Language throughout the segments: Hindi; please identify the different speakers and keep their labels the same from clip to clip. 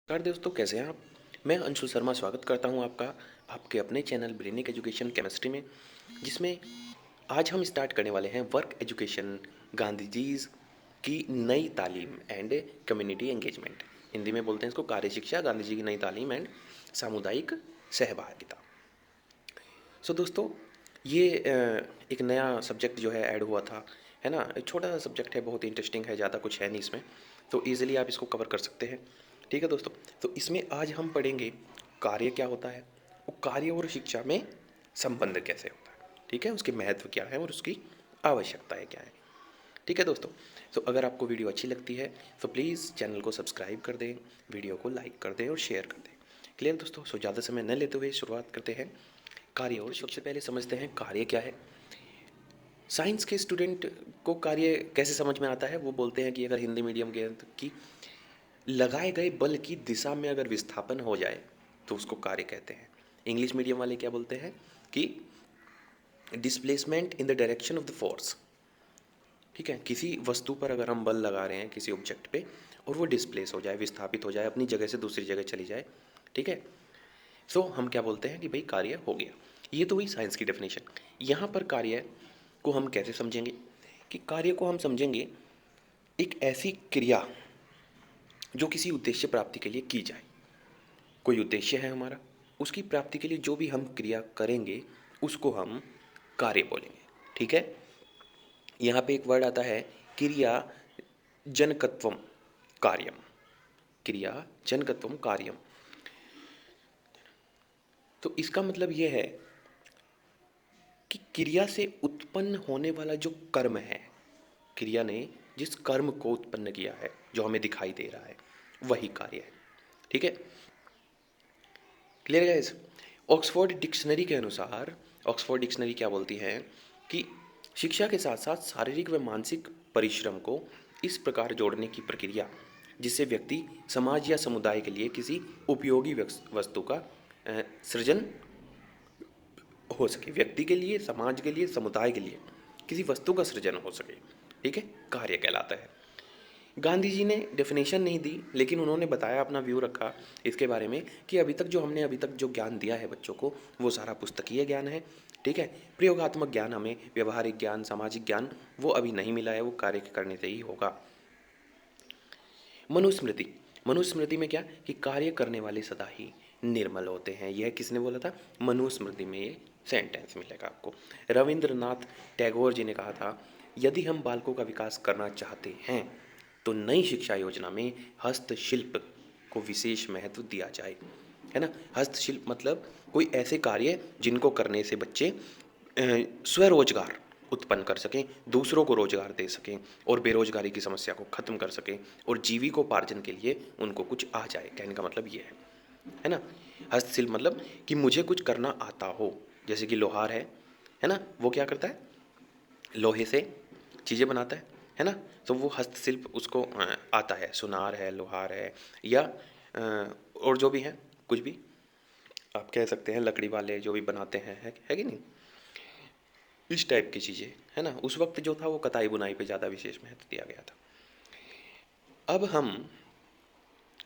Speaker 1: नमस्कार दोस्तों, कैसे हैं आप। मैं अंशुल शर्मा स्वागत करता हूं आपका आपके अपने चैनल ब्रेनिक एजुकेशन केमिस्ट्री में, जिसमें आज हम स्टार्ट करने वाले हैं वर्क एजुकेशन, गांधी जी की नई तालीम एंड कम्युनिटी एंगेजमेंट। हिंदी में बोलते हैं इसको कार्य शिक्षा, गांधी जी की नई तालीम एंड सामुदायिक सहभागिता। दोस्तों, ये एक नया सब्जेक्ट जो है ऐड हुआ था, है ना। एक छोटा सा सब्जेक्ट है, बहुत इंटरेस्टिंग है, ज़्यादा कुछ है नहीं इसमें, तो ईजिली आप इसको कवर कर सकते हैं। ठीक है दोस्तों, तो इसमें आज हम पढ़ेंगे कार्य क्या होता है, वो कार्य और शिक्षा में संबंध कैसे होता है। ठीक है, उसके महत्व क्या है और उसकी आवश्यकताएं क्या है। ठीक है दोस्तों, तो अगर आपको वीडियो अच्छी लगती है तो प्लीज़ चैनल को सब्सक्राइब कर दें, वीडियो को लाइक कर दें और शेयर कर दें। क्लियर दोस्तों, ज़्यादा समय न लेते हुए शुरुआत करते हैं कार्य और। सबसे पहले समझते हैं कार्य क्या है। साइंस के स्टूडेंट को कार्य कैसे समझ में आता है, वो बोलते हैं कि अगर हिंदी मीडियम के कि लगाए गए बल की दिशा में अगर विस्थापन हो जाए तो उसको कार्य कहते हैं। इंग्लिश मीडियम वाले क्या बोलते हैं कि displacement in the direction of the force. ठीक है, किसी वस्तु पर अगर हम बल लगा रहे हैं किसी ऑब्जेक्ट पे और वो डिस्प्लेस हो जाए, विस्थापित हो जाए, अपनी जगह से दूसरी जगह चली जाए, ठीक है, सो हम क्या बोलते हैं कि भाई कार्य हो गया। ये तो हुई साइंस की डेफिनेशन। यहाँ पर कार्य को हम कैसे समझेंगे कि कार्य को हम समझेंगे एक ऐसी क्रिया जो किसी उद्देश्य प्राप्ति के लिए की जाए। कोई उद्देश्य है हमारा, उसकी प्राप्ति के लिए जो भी हम क्रिया करेंगे उसको हम कार्य बोलेंगे। ठीक है, यहाँ पे एक वर्ड आता है क्रिया जनकत्वम कार्यम। क्रिया जनकत्वम कार्यम, तो इसका मतलब यह है कि क्रिया से उत्पन्न होने वाला जो कर्म है, क्रिया ने जिस कर्म को उत्पन्न किया है जो हमें दिखाई दे रहा है वही कार्य है। ठीक है, क्लियर गाइस। ऑक्सफोर्ड डिक्शनरी के अनुसार, ऑक्सफोर्ड डिक्शनरी क्या बोलती है कि शिक्षा के साथ साथ शारीरिक व मानसिक परिश्रम को इस प्रकार जोड़ने की प्रक्रिया जिससे व्यक्ति समाज या समुदाय के लिए किसी उपयोगी वस्तु का सृजन हो सके, व्यक्ति के लिए, समाज के लिए, समुदाय के लिए किसी वस्तु का सृजन हो सके, ठीक है, कार्य कहलाता है। गांधी जी ने डेफिनेशन नहीं दी, लेकिन उन्होंने बताया, अपना व्यू रखा इसके बारे में कि अभी तक जो ज्ञान दिया है बच्चों को वो सारा पुस्तकीय ज्ञान है। ठीक है, प्रयोगात्मक ज्ञान हमें, व्यवहारिक ज्ञान, सामाजिक ज्ञान वो अभी नहीं मिला है, वो कार्य करने से ही होगा। मनुस्मृति, मनुस्मृति में क्या कि कार्य करने वाले सदा ही निर्मल होते हैं। यह किसने बोला था, मनुस्मृति में ये सेंटेंस मिलेगा आपको। रविंद्रनाथ टैगोर जी ने कहा था, यदि हम बालकों का विकास करना चाहते हैं तो नई शिक्षा योजना में हस्तशिल्प को विशेष महत्व दिया जाए। है ना, हस्तशिल्प मतलब कोई ऐसे कार्य जिनको करने से बच्चे स्वरोजगार उत्पन्न कर सकें, दूसरों को रोजगार दे सकें और बेरोजगारी की समस्या को खत्म कर सकें और जीविकोपार्जन के लिए उनको कुछ आ जाए। कहने का मतलब ये है ना। हस्तशिल्प मतलब कि मुझे कुछ करना आता हो, जैसे कि लोहार है ना, वो क्या करता है, लोहे से चीज़ें बनाता है ना, तो वो हस्तशिल्प उसको आता है, सुनार है, लोहार है, या और जो भी है, कुछ भी आप कह सकते हैं, लकड़ी वाले जो भी बनाते हैं, है कि नहीं, इस टाइप की चीज़ें, है ना। उस वक्त जो था वो कताई बुनाई पे ज़्यादा विशेष महत्व दिया गया था। अब हम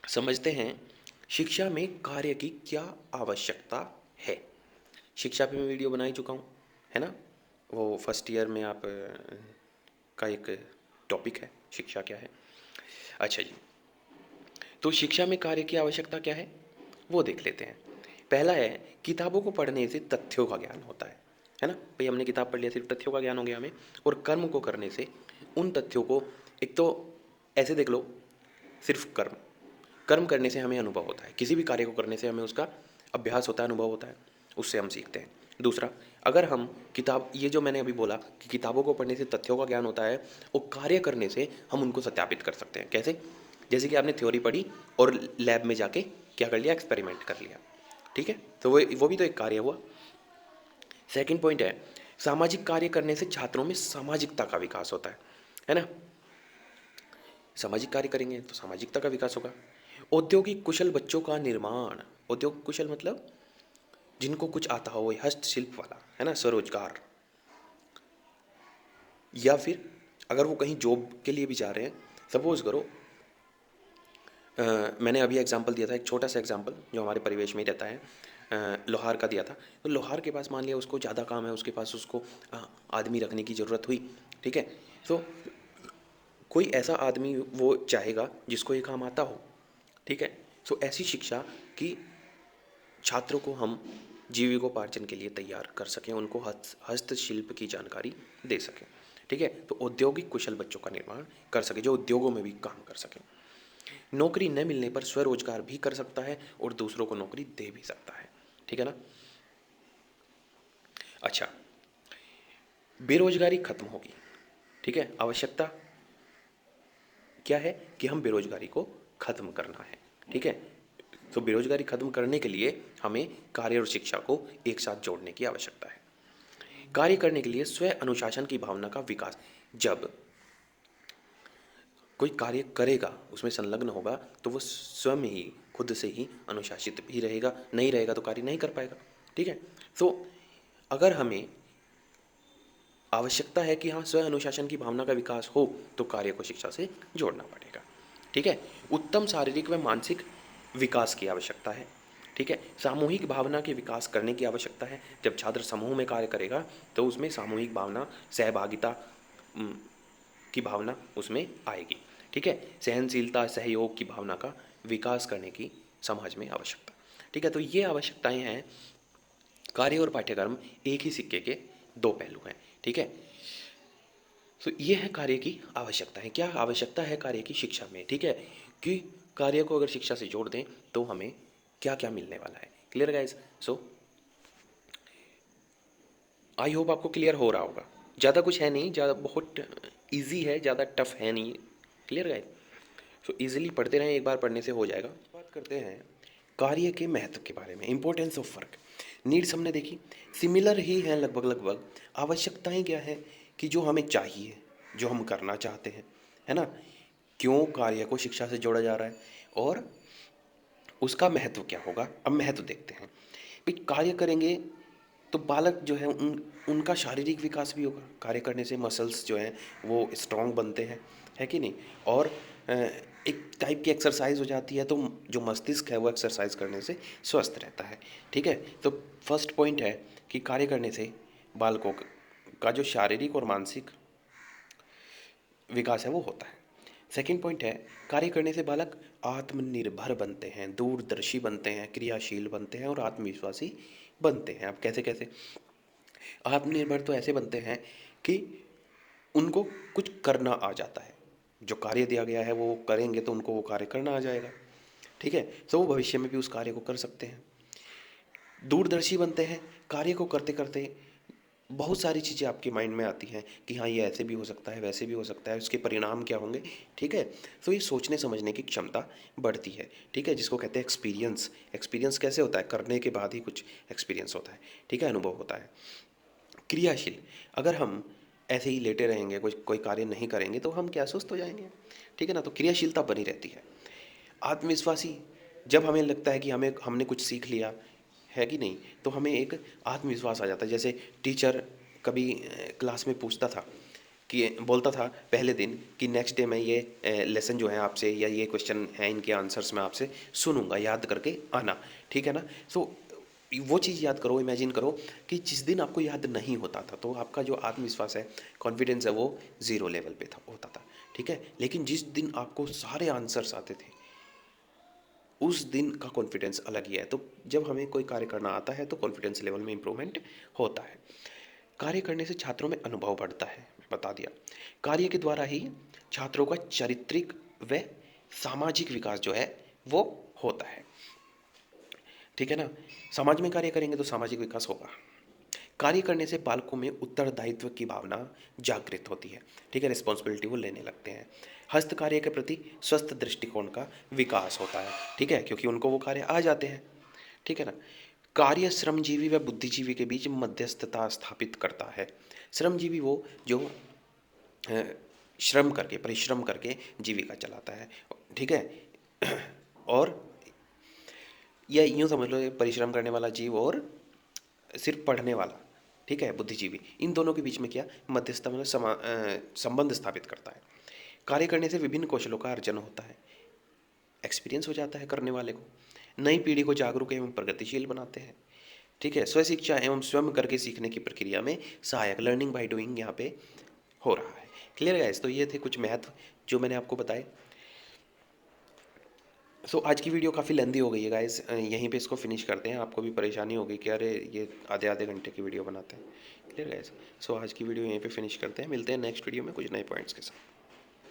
Speaker 1: समझते हैं शिक्षा में कार्य की क्या आवश्यकता है। शिक्षा पे मैं वीडियो बना ही चुका हूँ, है ना, वो फर्स्ट ईयर में आप का एक टॉपिक है, शिक्षा क्या है। अच्छा जी, तो शिक्षा में कार्य की आवश्यकता क्या है वो देख लेते हैं। पहला है, किताबों को पढ़ने से तथ्यों का ज्ञान होता है ना। भाई हमने किताब पढ़ लिया, सिर्फ तथ्यों का ज्ञान हो गया हमें। और कर्म को करने से उन तथ्यों को, एक तो ऐसे देख लो, सिर्फ कर्म, कर्म करने से हमें अनुभव होता है, किसी भी कार्य को करने से हमें उसका अभ्यास होता है, अनुभव होता है, उससे हम सीखते हैं। दूसरा, अगर हम किताब, ये जो मैंने अभी बोला कि किताबों को पढ़ने से तथ्यों का ज्ञान होता है, और कार्य करने से हम उनको सत्यापित कर सकते हैं। कैसे, जैसे कि आपने थ्योरी पढ़ी और लैब में जाके क्या कर लिया, एक्सपेरिमेंट कर लिया। ठीक है, तो वो भी तो एक कार्य हुआ। सेकंड पॉइंट है, सामाजिक कार्य करने से छात्रों में सामाजिकता का विकास होता है ना। सामाजिक कार्य करेंगे तो सामाजिकता का विकास होगा। औद्योगिक कुशल बच्चों का निर्माण, औद्योगिक कुशल मतलब जिनको कुछ आता हो, वही हस्तशिल्प वाला, है ना, स्वरोजगार। या फिर अगर वो कहीं जॉब के लिए भी जा रहे हैं, सपोज करो मैंने अभी एग्जांपल दिया था, एक छोटा सा एग्जांपल जो हमारे परिवेश में ही रहता है, लोहार का दिया था। तो लोहार के पास मान लिया उसको ज़्यादा काम है, उसके पास उसको आदमी रखने की ज़रूरत हुई, ठीक है। तो कोई ऐसा आदमी वो चाहेगा जिसको ये काम आता हो, ठीक है। सो ऐसी शिक्षा कि छात्रों को हम जीविकोपार्जन के लिए तैयार कर सकें, उनको हस्तशिल्प की जानकारी दे सकें, ठीक है। तो औद्योगिक कुशल बच्चों का निर्माण कर सके जो उद्योगों में भी काम कर सकें। नौकरी न मिलने पर स्वरोजगार भी कर सकता है और दूसरों को नौकरी दे भी सकता है, ठीक है ना। अच्छा, बेरोजगारी खत्म होगी, ठीक है। आवश्यकता क्या है कि हम बेरोजगारी को खत्म करना है, ठीक है। तो बेरोजगारी खत्म करने के लिए हमें कार्य और शिक्षा को एक साथ जोड़ने की आवश्यकता है। कार्य करने के लिए स्व अनुशासन की भावना का विकास। जब कोई कार्य करेगा, उसमें संलग्न होगा, तो वो स्वयं ही खुद से ही अनुशासित भी रहेगा, नहीं रहेगा तो कार्य नहीं कर पाएगा, ठीक है। तो अगर हमें आवश्यकता है कि हाँ स्व अनुशासन की भावना का विकास हो, तो कार्य को शिक्षा से जोड़ना पड़ेगा, ठीक है। उत्तम शारीरिक व मानसिक विकास की आवश्यकता है, ठीक है। सामूहिक भावना के विकास करने की आवश्यकता है। जब छात्र समूह में कार्य करेगा तो उसमें सामूहिक भावना, सहभागिता उम, की भावना उसमें आएगी, ठीक है। सहनशीलता, सहयोग की भावना का विकास करने की समाज में आवश्यकता, ठीक है। तो ये आवश्यकताएं हैं। कार्य और पाठ्यक्रम एक ही सिक्के के दो पहलू हैं, ठीक है। तो ये है कार्य की आवश्यकता है। क्या आवश्यकता है कार्य की शिक्षा में, ठीक है, कि कार्य को अगर शिक्षा से जोड़ दें तो हमें क्या क्या मिलने वाला है। Clear guys? So I hope आपको क्लियर हो रहा होगा। ज़्यादा कुछ है नहीं, ज़्यादा बहुत इजी है, ज़्यादा टफ है नहीं। Clear guys? सो इजीली पढ़ते रहें, एक बार पढ़ने से हो जाएगा। बात करते हैं कार्य के महत्व के बारे में, इंपॉर्टेंस ऑफ वर्क। नीड्स हमने देखी, सिमिलर ही हैं लगभग लगभग। आवश्यकताएं क्या है कि जो हमें चाहिए, जो हम करना चाहते हैं, है ना। क्यों कार्य को शिक्षा से जोड़ा जा रहा है और उसका महत्व क्या होगा। अब महत्व देखते हैं। भाई कार्य करेंगे तो बालक जो है उनका शारीरिक विकास भी होगा। कार्य करने से मसल्स जो हैं वो स्ट्रांग बनते हैं, है कि नहीं। और एक टाइप की एक्सरसाइज हो जाती है, तो जो मस्तिष्क है वो एक्सरसाइज करने से स्वस्थ रहता है, ठीक है। तो फर्स्ट पॉइंट है कि कार्य करने से बालकों का जो शारीरिक और मानसिक विकास है वो होता है। सेकंड पॉइंट है, कार्य करने से बालक आत्मनिर्भर बनते हैं, दूरदर्शी बनते हैं, क्रियाशील बनते हैं और आत्मविश्वासी बनते हैं। अब कैसे कैसे आत्मनिर्भर? तो ऐसे बनते हैं कि उनको कुछ करना आ जाता है। जो कार्य दिया गया है वो करेंगे तो उनको वो कार्य करना आ जाएगा, ठीक है। तो वो भविष्य में भी उस कार्य को कर सकते हैं। दूरदर्शी बनते हैं, कार्य को करते करते बहुत सारी चीज़ें आपके माइंड में आती हैं कि हाँ ये ऐसे भी हो सकता है, वैसे भी हो सकता है, उसके परिणाम क्या होंगे, ठीक है। तो ये सोचने समझने की क्षमता बढ़ती है, ठीक है, जिसको कहते हैं एक्सपीरियंस। एक्सपीरियंस कैसे होता है? करने के बाद ही कुछ एक्सपीरियंस होता है, ठीक है, अनुभव होता है। क्रियाशील, अगर हम ऐसे ही लेटे रहेंगे, कोई कोई कार्य नहीं करेंगे तो हम क्या सुस्त हो जाएंगे, ठीक है ना। तो क्रियाशीलता बनी रहती है। आत्मविश्वासी, जब हमें लगता है कि हमने कुछ सीख लिया है कि नहीं, तो हमें एक आत्मविश्वास आ जाता है। जैसे टीचर कभी क्लास में पूछता था कि बोलता था पहले दिन कि नेक्स्ट डे मैं ये लेसन जो है आपसे, या ये क्वेश्चन है इनके आंसर्स मैं आपसे सुनूंगा, याद करके आना, ठीक है ना। सो वो चीज़ याद करो, इमेजिन करो कि जिस दिन आपको याद नहीं होता था तो आपका जो आत्मविश्वास है, कॉन्फिडेंस है, वो ज़ीरो लेवल पे था होता था, ठीक है। लेकिन जिस दिन आपको सारे आंसर्स आते थे उस दिन का कॉन्फिडेंस अलग ही है। तो जब हमें कोई कार्य करना आता है तो कॉन्फिडेंस लेवल में इंप्रूवमेंट होता है। कार्य करने से छात्रों में अनुभव बढ़ता है, बता दिया। कार्य के द्वारा ही छात्रों का चारित्रिक व सामाजिक विकास जो है वो होता है, ठीक है ना। समाज में कार्य करेंगे तो सामाजिक विकास होगा। कार्य करने से बालकों में उत्तरदायित्व की भावना जागृत होती है, ठीक है, रिस्पॉन्सिबिलिटी वो लेने लगते हैं। हस्त कार्य के प्रति स्वस्थ दृष्टिकोण का विकास होता है, ठीक है, क्योंकि उनको वो कार्य आ जाते हैं, ठीक है ना। कार्य श्रमजीवी व बुद्धिजीवी के बीच मध्यस्थता स्थापित करता है। श्रमजीवी वो जो अ, श्रम करके, परिश्रम करके जीविका चलाता है, ठीक है। और या यूँ समझ लो, ये परिश्रम करने वाला जीव और सिर्फ पढ़ने वाला, ठीक है, बुद्धिजीवी, इन दोनों के बीच में क्या मध्यस्थता मतलब संबंध स्थापित करता है। कार्य करने से विभिन्न कौशलों का अर्जन होता है। एक्सपीरियंस हो जाता है करने वाले को। नई पीढ़ी को जागरूक एवं प्रगतिशील बनाते हैं। ठीक है, स्व शिक्षा एवं स्वयं करके सीखने की प्रक्रिया में सहायक, लर्निंग बाय डूइंग यहाँ पे हो रहा है। Clear guys? तो ये थे कुछ मैथ जो मैंने आपको बताए। सो आज की वीडियो काफ़ी लेंदी हो गई है गाइस, यहीं पे इसको फिनिश करते हैं। आपको भी परेशानी होगी कि अरे ये आधे आधे घंटे की वीडियो बनाते हैं। Clear guys? सो आज की वीडियो यहीं पे फिनिश करते हैं, मिलते हैं नेक्स्ट वीडियो में कुछ नए पॉइंट्स के साथ।